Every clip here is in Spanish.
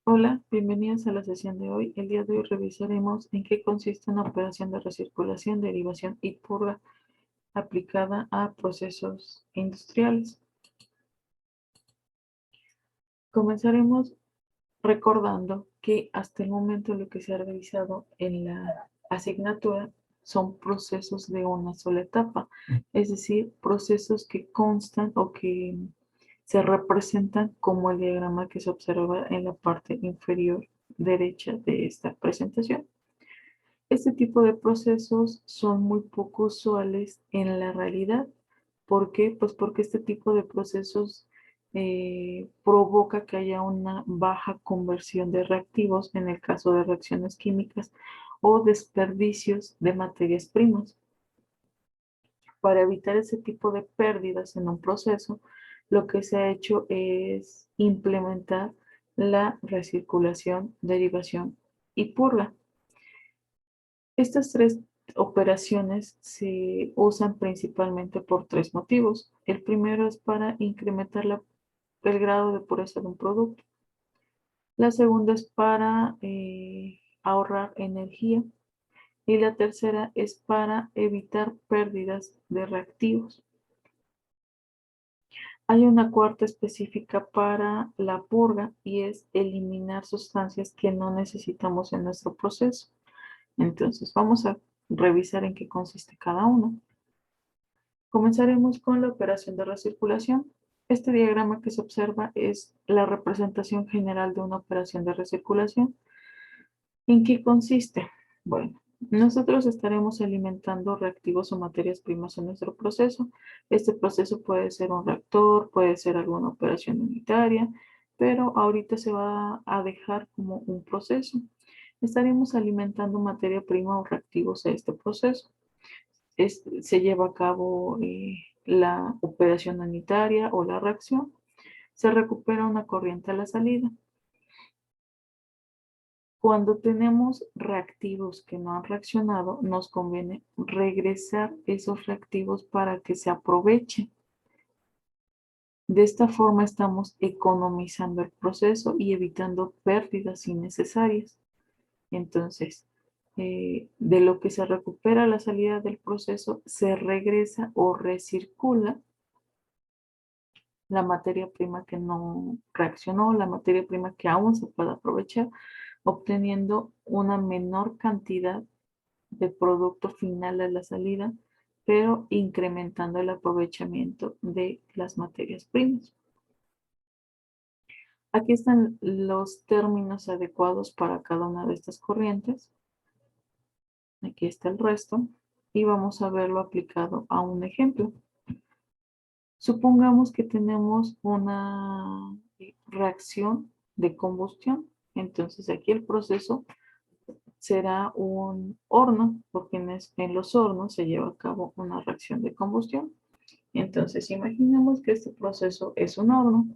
Hola, bienvenidos a la sesión de hoy. El día de hoy revisaremos en qué consiste una operación de recirculación, derivación y purga aplicada a procesos industriales. Comenzaremos recordando que hasta el momento lo que se ha revisado en la asignatura son procesos de una sola etapa, es decir, procesos que constan o que se representan como el diagrama que se observa en la parte inferior derecha de esta presentación. Este tipo de procesos son muy poco usuales en la realidad. ¿Por qué? Pues porque este tipo de procesos provoca que haya una baja conversión de reactivos en el caso de reacciones químicas o desperdicios de materias primas. Para evitar ese tipo de pérdidas en un proceso, lo que se ha hecho es implementar la recirculación, derivación y purga. Estas tres operaciones se usan principalmente por tres motivos. El primero es para incrementar el grado de pureza de un producto. La segunda es para ahorrar energía. Y la tercera es para evitar pérdidas de reactivos. Hay una cuarta específica para la purga y es eliminar sustancias que no necesitamos en nuestro proceso. Entonces, vamos a revisar en qué consiste cada uno. Comenzaremos con la operación de recirculación. Este diagrama que se observa es la representación general de una operación de recirculación. ¿En qué consiste? Bueno, nosotros estaremos alimentando reactivos o materias primas en nuestro proceso. Este proceso puede ser un reactor, puede ser alguna operación unitaria, pero ahorita se va a dejar como un proceso. Estaremos alimentando materia prima o reactivos a este proceso. Se lleva a cabo la operación unitaria o la reacción. Se recupera una corriente a la salida. Cuando tenemos reactivos que no han reaccionado, nos conviene regresar esos reactivos para que se aprovechen. De esta forma estamos economizando el proceso y evitando pérdidas innecesarias. Entonces, de lo que se recupera a la salida del proceso, se regresa o recircula la materia prima que no reaccionó, la materia prima que aún se puede aprovechar, obteniendo una menor cantidad de producto final a la salida, pero incrementando el aprovechamiento de las materias primas. Aquí están los términos adecuados para cada una de estas corrientes. Aquí está el resto y vamos a verlo aplicado a un ejemplo. Supongamos que tenemos una reacción de combustión. Entonces aquí el proceso será un horno, porque en los hornos se lleva a cabo una reacción de combustión. Entonces imaginemos que este proceso es un horno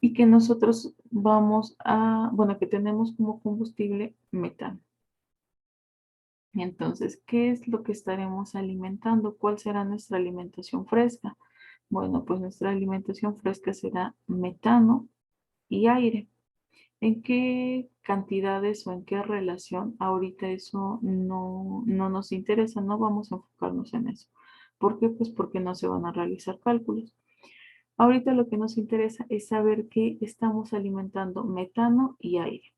y que nosotros que tenemos como combustible metano. Entonces, ¿qué es lo que estaremos alimentando? ¿Cuál será nuestra alimentación fresca? Bueno, pues nuestra alimentación fresca será metano y aire. ¿En qué cantidades o en qué relación? Ahorita eso no nos interesa, no vamos a enfocarnos en eso. ¿Por qué? Pues porque no se van a realizar cálculos. Ahorita lo que nos interesa es saber que estamos alimentando metano y aire.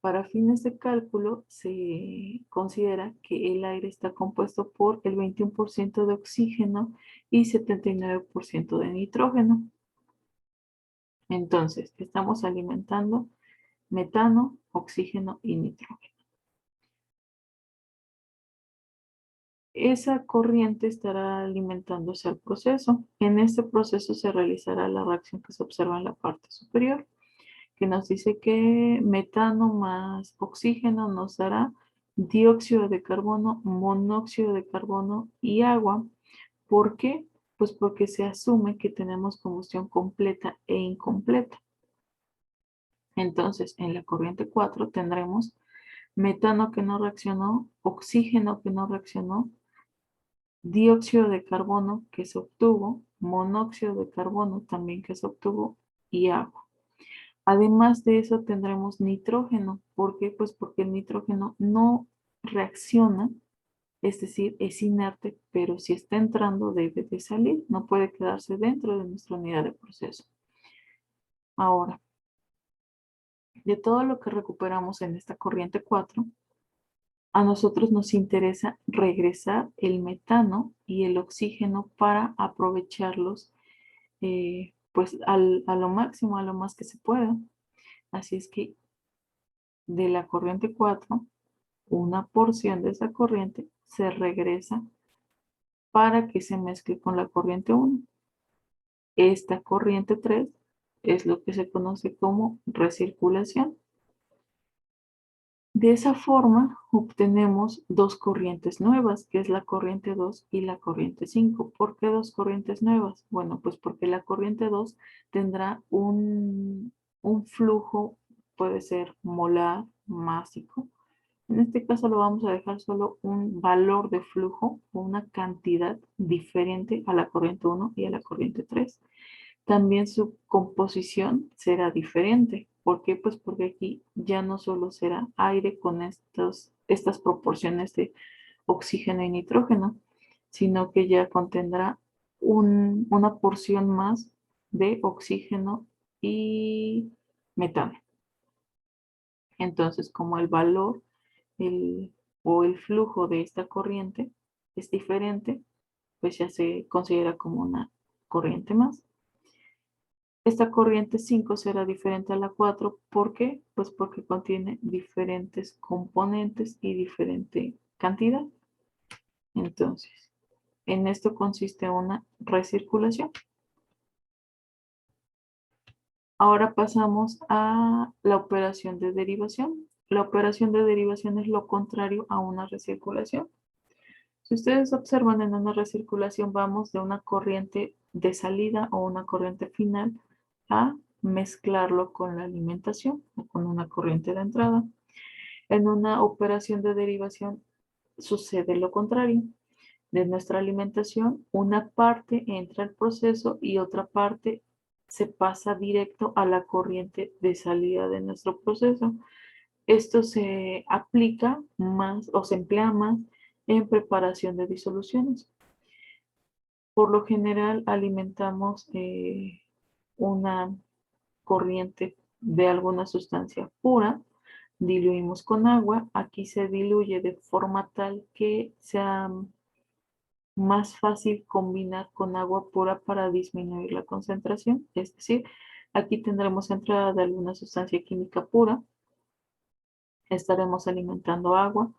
Para fines de cálculo, se considera que el aire está compuesto por el 21% de oxígeno y 79% de nitrógeno. Entonces, estamos alimentando metano, oxígeno y nitrógeno. Esa corriente estará alimentándose al proceso. En este proceso se realizará la reacción que se observa en la parte superior, que nos dice que metano más oxígeno nos dará dióxido de carbono, monóxido de carbono y agua. ¿Por qué? Pues porque se asume que tenemos combustión completa e incompleta. Entonces, en la corriente 4 tendremos metano que no reaccionó, oxígeno que no reaccionó, dióxido de carbono que se obtuvo, monóxido de carbono también que se obtuvo y agua. Además de eso tendremos nitrógeno. ¿Por qué? Pues porque el nitrógeno no reacciona, es decir, es inerte, pero si está entrando debe de salir, no puede quedarse dentro de nuestra unidad de proceso. Ahora, de todo lo que recuperamos en esta corriente 4, a nosotros nos interesa regresar el metano y el oxígeno para aprovecharlos pues a lo máximo, a lo más que se pueda. Así es que de la corriente 4, una porción de esa corriente se regresa para que se mezcle con la corriente 1. Esta corriente 3 es lo que se conoce como recirculación. De esa forma obtenemos dos corrientes nuevas, que es la corriente 2 y la corriente 5. ¿Por qué dos corrientes nuevas? Bueno, pues porque la corriente 2 tendrá un flujo, puede ser molar, másico. En este caso lo vamos a dejar solo un valor de flujo o una cantidad diferente a la corriente 1 y a la corriente 3. También su composición será diferente. ¿Por qué? Pues porque aquí ya no solo será aire con estas proporciones de oxígeno y nitrógeno, sino que ya contendrá una porción más de oxígeno y metano. Entonces, como el valor o el flujo de esta corriente es diferente, pues ya se considera como una corriente más. Esta corriente 5 será diferente a la 4. ¿Por qué? Pues porque contiene diferentes componentes y diferente cantidad. Entonces, en esto consiste una recirculación. Ahora pasamos a la operación de derivación. La operación de derivación es lo contrario a una recirculación. Si ustedes observan en una recirculación vamos de una corriente de salida o una corriente final a mezclarlo con la alimentación o con una corriente de entrada. En una operación de derivación sucede lo contrario. De nuestra alimentación, una parte entra al proceso y otra parte se pasa directo a la corriente de salida de nuestro proceso. Esto se aplica más o se emplea más en preparación de disoluciones. Por lo general alimentamos una corriente de alguna sustancia pura, diluimos con agua, aquí se diluye de forma tal que sea más fácil combinar con agua pura para disminuir la concentración, es decir, aquí tendremos entrada de alguna sustancia química pura, estaremos alimentando agua.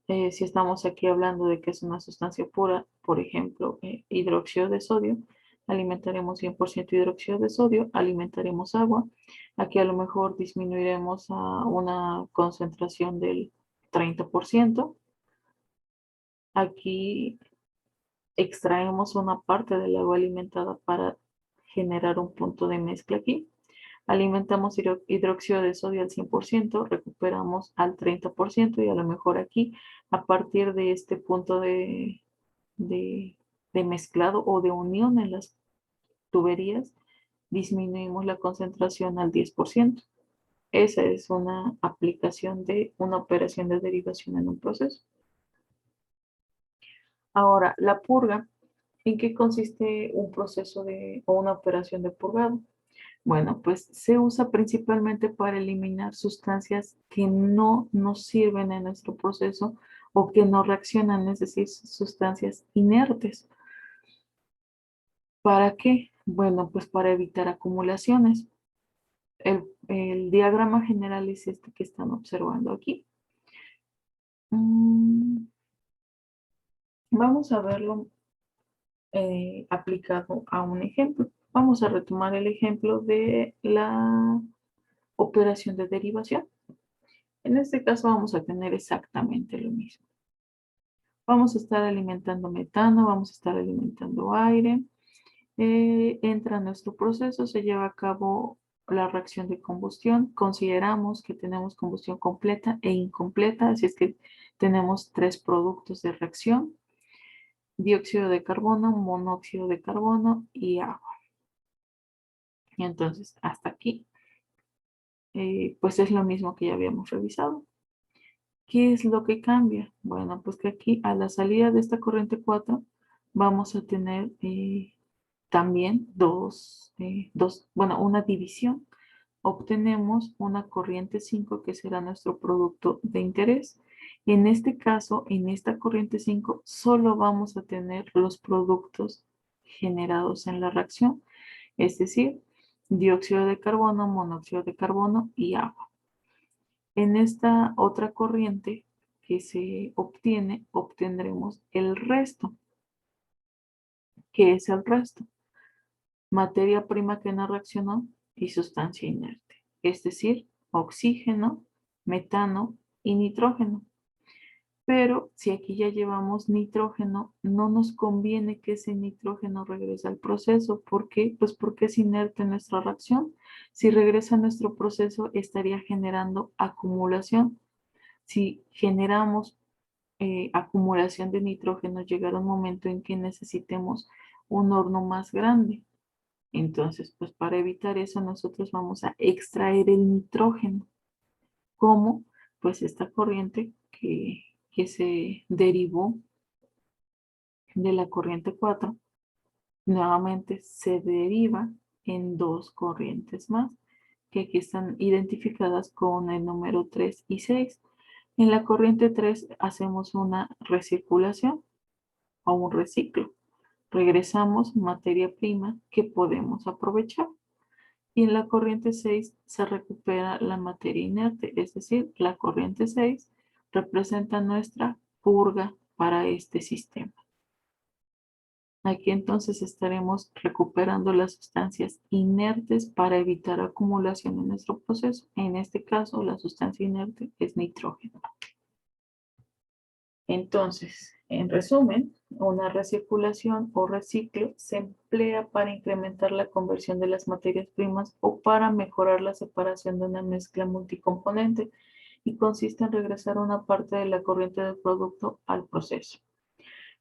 Si estamos aquí hablando de que es una sustancia pura, por ejemplo, hidróxido de sodio, alimentaremos 100% hidróxido de sodio, alimentaremos agua. Aquí a lo mejor disminuiremos a una concentración del 30%. Aquí extraemos una parte del agua alimentada para generar un punto de mezcla aquí. Alimentamos hidróxido de sodio al 100%, recuperamos al 30% y a lo mejor aquí, a partir de este punto de, de mezclado o de unión en las tuberías, disminuimos la concentración al 10%. Esa es una aplicación de una operación de derivación en un proceso. Ahora, la purga, ¿en qué consiste un proceso o una operación de purgado? Bueno, pues se usa principalmente para eliminar sustancias que no nos sirven en nuestro proceso o que no reaccionan, es decir, sustancias inertes. ¿Para qué? Bueno, pues para evitar acumulaciones. El diagrama general es este que están observando aquí. Mm, Vamos a verlo aplicado a un ejemplo. Vamos a retomar el ejemplo de la operación de derivación. En este caso vamos a tener exactamente lo mismo. Vamos a estar alimentando metano, vamos a estar alimentando aire. Entra en nuestro proceso, se lleva a cabo la reacción de combustión. Consideramos que tenemos combustión completa e incompleta, así es que tenemos tres productos de reacción: dióxido de carbono, monóxido de carbono y agua. Y entonces, hasta aquí. pues es lo mismo que ya habíamos revisado. ¿Qué es lo que cambia? Bueno, pues que aquí a la salida de esta corriente 4 vamos a tener también una división. Obtenemos una corriente 5 que será nuestro producto de interés. En este caso, en esta corriente 5, solo vamos a tener los productos generados en la reacción, es decir, dióxido de carbono, monóxido de carbono y agua. En esta otra corriente que se obtiene, obtendremos el resto. ¿Qué es el resto? Materia prima que no reaccionó y sustancia inerte, es decir, oxígeno, metano y nitrógeno. Pero si aquí ya llevamos nitrógeno, no nos conviene que ese nitrógeno regrese al proceso. ¿Por qué? Pues porque es inerte nuestra reacción. Si regresa a nuestro proceso, estaría generando acumulación. Si generamos acumulación de nitrógeno, llegará un momento en que necesitemos un horno más grande. Entonces, pues para evitar eso, nosotros vamos a extraer el nitrógeno. ¿Cómo? Pues esta corriente que se derivó de la corriente 4, nuevamente se deriva en dos corrientes más, que aquí están identificadas con el número 3 y 6. En la corriente 3 hacemos una recirculación o un reciclo. Regresamos materia prima que podemos aprovechar. Y en la corriente 6 se recupera la materia inerte, es decir, la corriente 6 representa nuestra purga para este sistema. Aquí entonces estaremos recuperando las sustancias inertes para evitar acumulación en nuestro proceso. En este caso, la sustancia inerte es nitrógeno. Entonces, en resumen, una recirculación o reciclo se emplea para incrementar la conversión de las materias primas o para mejorar la separación de una mezcla multicomponente y consiste en regresar una parte de la corriente del producto al proceso.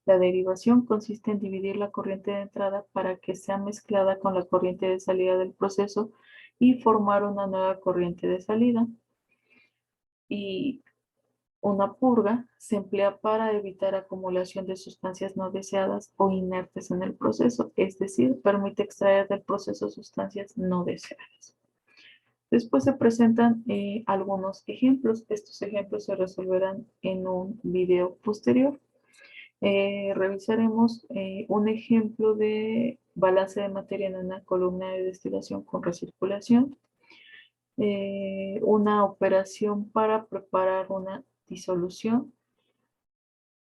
La derivación consiste en dividir la corriente de entrada para que sea mezclada con la corriente de salida del proceso y formar una nueva corriente de salida. Y una purga se emplea para evitar acumulación de sustancias no deseadas o inertes en el proceso, es decir, permite extraer del proceso sustancias no deseadas. Después se presentan algunos ejemplos. Estos ejemplos se resolverán en un video posterior. Revisaremos un ejemplo de balance de materia en una columna de destilación con recirculación. Una operación para preparar una disolución.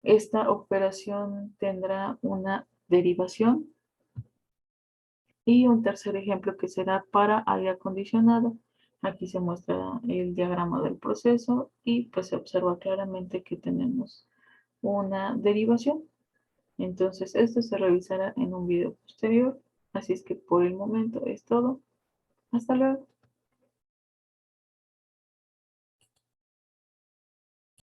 Esta operación tendrá una derivación. Y un tercer ejemplo que será para aire acondicionado. Aquí se muestra el diagrama del proceso y pues se observa claramente que tenemos una derivación. Entonces esto se revisará en un video posterior. Así es que por el momento es todo. Hasta luego.